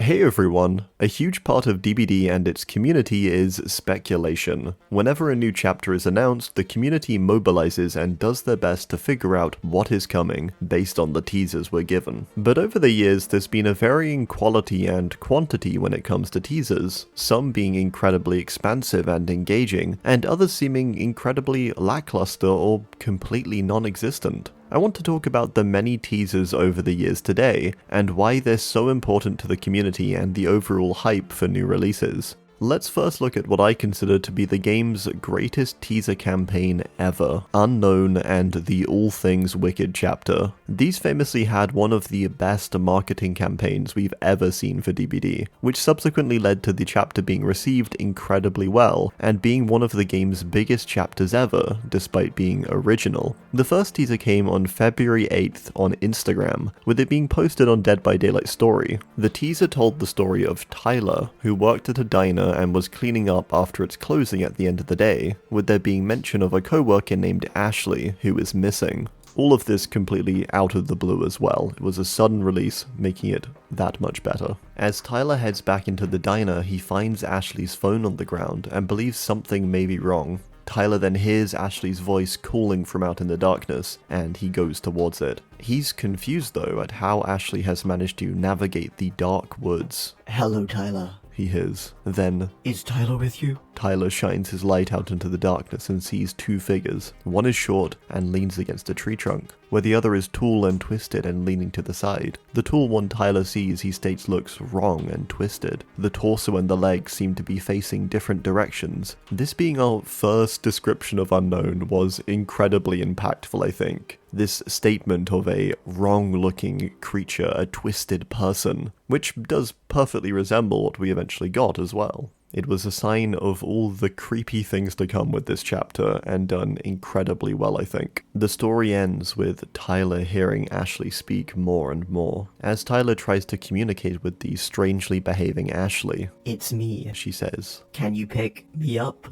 Hey everyone! A huge part of DBD and its community is speculation. Whenever a new chapter is announced, the community mobilizes and does their best to figure out what is coming, based on the teasers we're given. But over the years, there's been a varying quality and quantity when it comes to teasers, some being incredibly expansive and engaging, and others seeming incredibly lackluster or completely non-existent. I want to talk about the many teasers over the years today, and why they're so important to the community and the overall hype for new releases. Let's first look at what I consider to be the game's greatest teaser campaign ever, Unknown and the All Things Wicked chapter. These famously had one of the best marketing campaigns we've ever seen for DBD, which subsequently led to the chapter being received incredibly well, and being one of the game's biggest chapters ever, despite being original. The first teaser came on February 8th on Instagram, with it being posted on Dead by Daylight story. The teaser told the story of Tyler, who worked at a diner and was cleaning up after its closing at the end of the day, with there being mention of a co-worker named Ashley who is missing. All of this completely out of the blue as well. It was a sudden release, making it that much better. As Tyler heads back into the diner, he finds Ashley's phone on the ground and believes something may be wrong. Tyler then hears Ashley's voice calling from out in the darkness, and he goes towards it. He's confused though at how Ashley has managed to navigate the dark woods. "Hello, Tyler," he hears. Then, "Is Tyler with you?" Tyler shines his light out into the darkness and sees two figures. One is short and leans against a tree trunk, where the other is tall and twisted and leaning to the side. The tall one Tyler sees he states looks wrong and twisted. The torso and the legs seem to be facing different directions. This being our first description of Unknown was incredibly impactful, I think. This statement of a wrong-looking creature, a twisted person, which does perfectly resemble what we eventually got as well. It was a sign of all the creepy things to come with this chapter, and done incredibly well, I think. The story ends with Tyler hearing Ashley speak more and more, as Tyler tries to communicate with the strangely behaving Ashley. "It's me," she says. "Can you pick me up?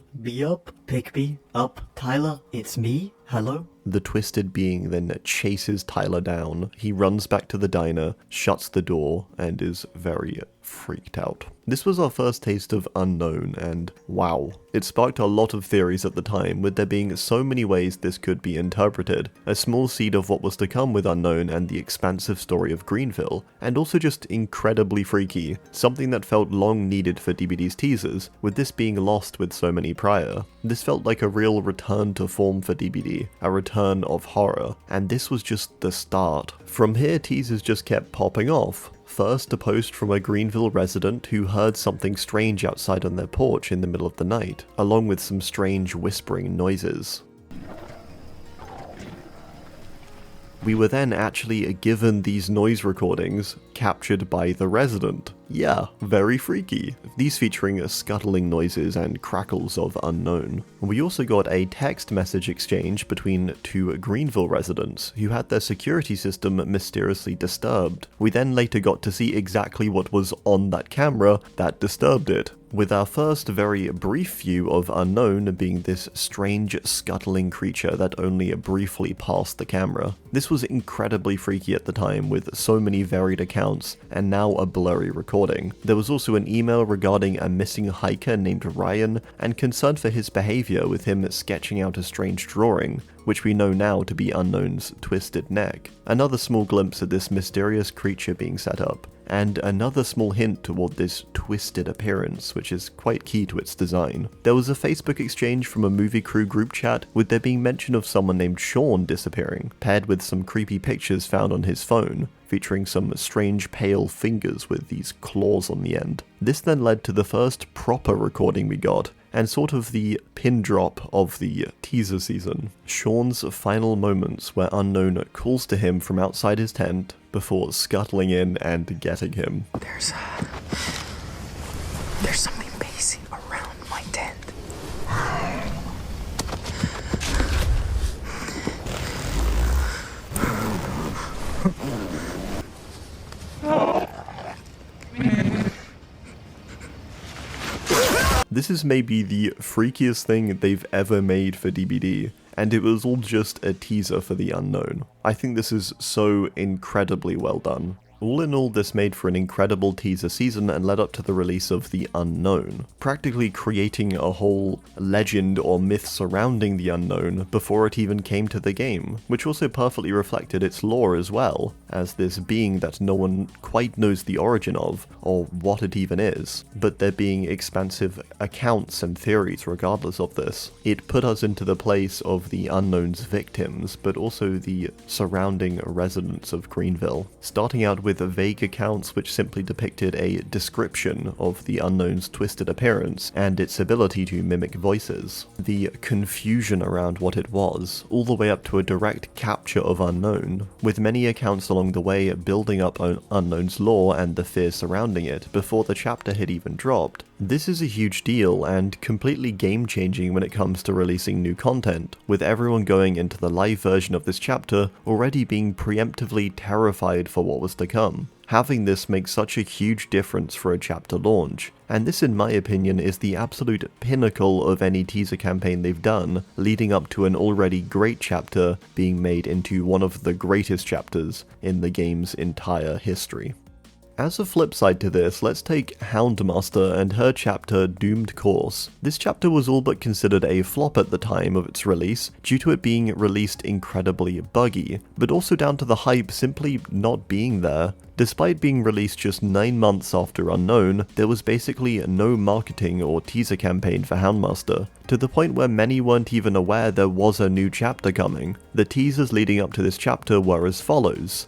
Pick me up, Tyler? It's me? Hello?" The twisted being then chases Tyler down. He runs back to the diner, shuts the door, and is very freaked out. This was our first taste of Unknown, and wow. It sparked a lot of theories at the time, with there being so many ways this could be interpreted. A small seed of what was to come with Unknown and the expansive story of Greenville, and also just incredibly freaky, something that felt long needed for DBD's teasers, with this being lost with so many prior. This felt like a real return to form for DBD, a return of horror, and this was just the start. From here, teasers just kept popping off. First, a post from a Greenville resident who heard something strange outside on their porch in the middle of the night, along with some strange whispering noises. We were then actually given these noise recordings captured by the resident. Yeah, very freaky. These featuring scuttling noises and crackles of Unknown. We also got a text message exchange between two Greenville residents who had their security system mysteriously disturbed. We then later got to see exactly what was on that camera that disturbed it, with our first very brief view of Unknown being this strange scuttling creature that only briefly passed the camera. This was incredibly freaky at the time, with so many varied accounts, and now a blurry recording. There was also an email regarding a missing hiker named Ryan, and concern for his behavior, with him sketching out a strange drawing, which we know now to be Unknown's twisted neck. Another small glimpse at this mysterious creature being set up, and another small hint toward this twisted appearance, which is quite key to its design. There was a Facebook exchange from a movie crew group chat, with there being mention of someone named Sean disappearing, paired with some creepy pictures found on his phone, featuring some strange pale fingers with these claws on the end. This then led to the first proper recording we got, and sort of the pin drop of the teaser season. Sean's final moments where Unknown calls to him from outside his tent before scuttling in and getting him. There's something pacing around my tent. This is maybe the freakiest thing they've ever made for DBD, and it was all just a teaser for the Unknown. I think this is so incredibly well done. All in all, this made for an incredible teaser season and led up to the release of The Unknown, practically creating a whole legend or myth surrounding The Unknown before it even came to the game, which also perfectly reflected its lore as well, as this being that no one quite knows the origin of, or what it even is, but there being expansive accounts and theories regardless of this. It put us into the place of the Unknown's victims, but also the surrounding residents of Greenville, starting out with vague accounts which simply depicted a description of the Unknown's twisted appearance and its ability to mimic voices, the confusion around what it was, all the way up to a direct capture of Unknown, with many accounts along the way building up Unknown's lore and the fear surrounding it before the chapter had even dropped. This is a huge deal and completely game-changing when it comes to releasing new content, with everyone going into the live version of this chapter already being preemptively terrified for what was to come. Having this makes such a huge difference for a chapter launch, and this in my opinion is the absolute pinnacle of any teaser campaign they've done, leading up to an already great chapter being made into one of the greatest chapters in the game's entire history. As a flip side to this, let's take Houndmaster and her chapter Doomed Course. This chapter was all but considered a flop at the time of its release, due to it being released incredibly buggy, but also down to the hype simply not being there. Despite being released just 9 months after Unknown, there was basically no marketing or teaser campaign for Houndmaster, to the point where many weren't even aware there was a new chapter coming. The teasers leading up to this chapter were as follows.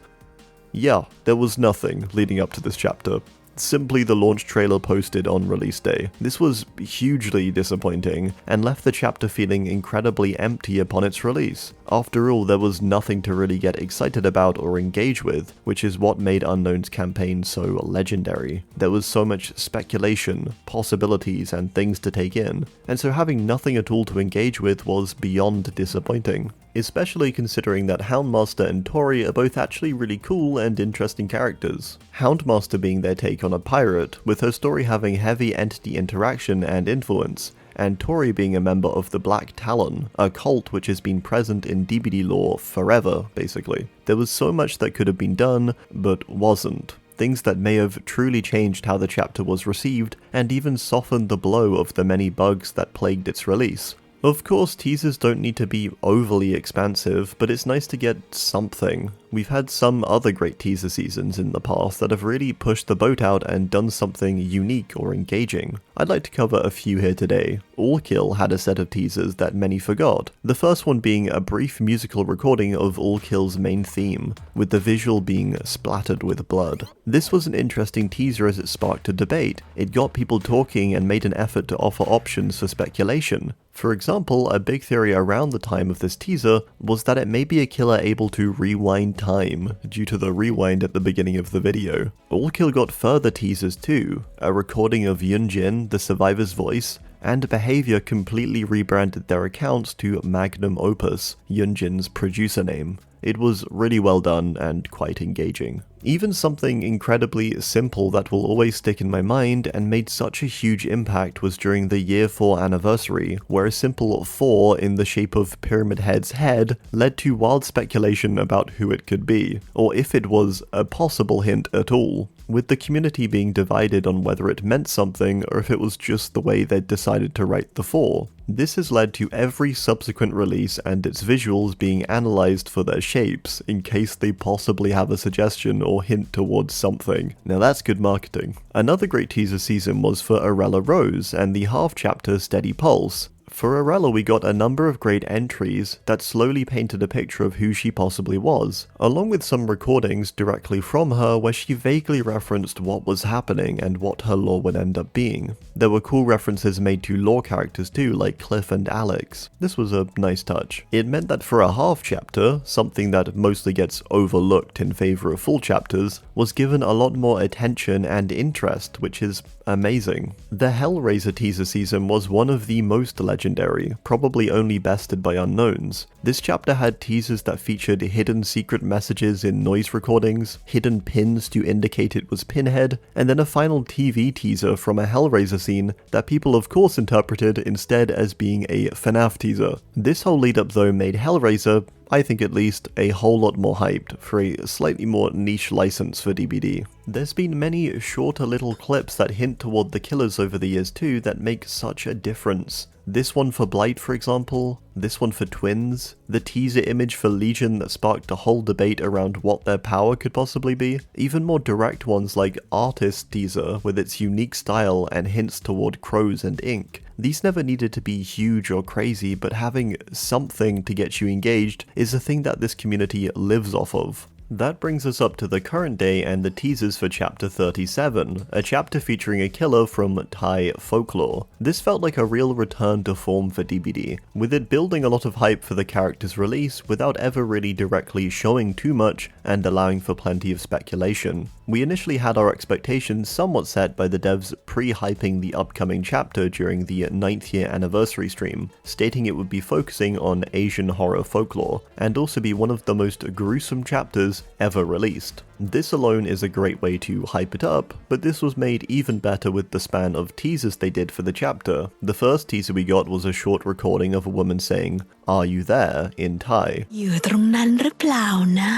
Yeah, there was nothing leading up to this chapter. Simply the launch trailer posted on release day. This was hugely disappointing, and left the chapter feeling incredibly empty upon its release. After all, there was nothing to really get excited about or engage with, which is what made Unknown's campaign so legendary. There was so much speculation, possibilities, and things to take in, and so having nothing at all to engage with was beyond disappointing. Especially considering that Houndmaster and Tori are both actually really cool and interesting characters. Houndmaster being their take on a pirate, with her story having heavy entity interaction and influence, and Tori being a member of the Black Talon, a cult which has been present in DBD lore forever, basically. There was so much that could have been done, but wasn't. Things that may have truly changed how the chapter was received, and even softened the blow of the many bugs that plagued its release. Of course, teasers don't need to be overly expansive, but it's nice to get something. We've had some other great teaser seasons in the past that have really pushed the boat out and done something unique or engaging. I'd like to cover a few here today. All Kill had a set of teasers that many forgot, the first one being a brief musical recording of All Kill's main theme, with the visual being splattered with blood. This was an interesting teaser as it sparked a debate. It got people talking and made an effort to offer options for speculation. For example, a big theory around the time of this teaser was that it may be a killer able to rewind time, due to the rewind at the beginning of the video. All Kill got further teasers too, a recording of Yunjin, the survivor's voice, and Behavior completely rebranded their accounts to Magnum Opus, Yunjin's producer name. It was really well done and quite engaging. Even something incredibly simple that will always stick in my mind and made such a huge impact was during the Year 4 anniversary, where a simple 4 in the shape of Pyramid Head's head led to wild speculation about who it could be, or if it was a possible hint at all, with the community being divided on whether it meant something or if it was just the way they'd decided to write the 4. This has led to every subsequent release and its visuals being analysed for their shapes, in case they possibly have a suggestion or hint towards something. Now that's good marketing. Another great teaser season was for Arella Rose and the half chapter Steady Pulse. For Arella, we got a number of great entries that slowly painted a picture of who she possibly was, along with some recordings directly from her where she vaguely referenced what was happening and what her lore would end up being. There were cool references made to lore characters too, like Cliff and Alex. This was a nice touch. It meant that for a half chapter, something that mostly gets overlooked in favour of full chapters, was given a lot more attention and interest, which is amazing. The Hellraiser teaser season was one of the most legendary, probably only bested by Unknowns. This chapter had teasers that featured hidden secret messages in noise recordings, hidden pins to indicate it was Pinhead, and then a final TV teaser from a Hellraiser scene that people of course interpreted instead as being a FNAF teaser. This whole lead up though made Hellraiser I think at least, a whole lot more hyped for a slightly more niche license for DBD. There's been many shorter little clips that hint toward the killers over the years too that make such a difference. This one for Blight, for example, this one for Twins, the teaser image for Legion that sparked a whole debate around what their power could possibly be, even more direct ones like Artist teaser with its unique style and hints toward crows and ink. These never needed to be huge or crazy, but having something to get you engaged is a thing that this community lives off of. That brings us up to the current day and the teasers for Chapter 37, a chapter featuring a killer from Thai folklore. This felt like a real return to form for DBD, with it building a lot of hype for the character's release without ever really directly showing too much and allowing for plenty of speculation. We initially had our expectations somewhat set by the devs pre-hyping the upcoming chapter during the 9th year anniversary stream, stating it would be focusing on Asian horror folklore, and also be one of the most gruesome chapters ever released. This alone is a great way to hype it up, but this was made even better with the span of teasers they did for the chapter. The first teaser we got was a short recording of a woman saying, "Are you there?" in Thai. อยู่ตรงนั้นหรือเปล่านะ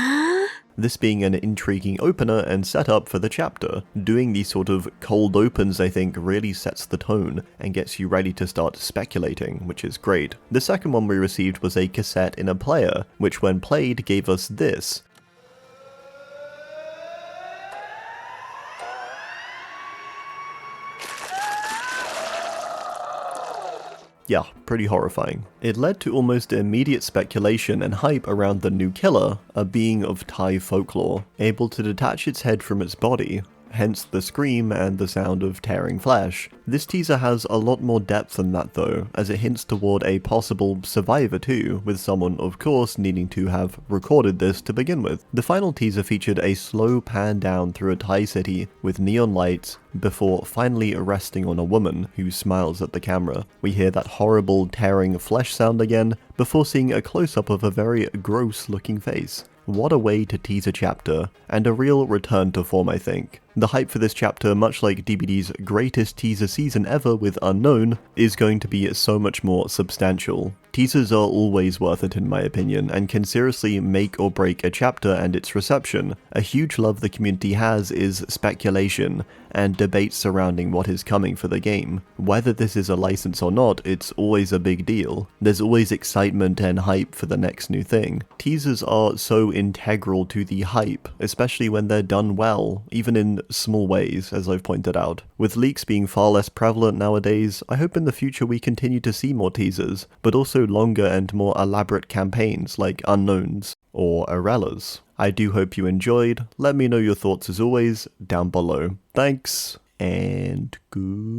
This being an intriguing opener and setup for the chapter. Doing these sort of cold opens, I think, really sets the tone and gets you ready to start speculating, which is great. The second one we received was a cassette in a player, which when played gave us this. Yeah, pretty horrifying. It led to almost immediate speculation and hype around the new killer, a being of Thai folklore, able to detach its head from its body, hence the scream and the sound of tearing flesh. This teaser has a lot more depth than that though, as it hints toward a possible survivor too, with someone of course needing to have recorded this to begin with. The final teaser featured a slow pan down through a Thai city with neon lights, before finally resting on a woman who smiles at the camera. We hear that horrible tearing flesh sound again, before seeing a close-up of a very gross looking face. What a way to tease a chapter, and a real return to form I think. The hype for this chapter, much like DBD's greatest teaser season ever with Unknown, is going to be so much more substantial. Teasers are always worth it in my opinion, and can seriously make or break a chapter and its reception. A huge love the community has is speculation, and debates surrounding what is coming for the game. Whether this is a license or not, it's always a big deal. There's always excitement and hype for the next new thing. Teasers are so integral to the hype, especially when they're done well, even in small ways, as I've pointed out. With leaks being far less prevalent nowadays, I hope in the future we continue to see more teasers, but also longer and more elaborate campaigns like Unknowns or Arellas. I do hope you enjoyed. Let me know your thoughts as always down below. Thanks, and good.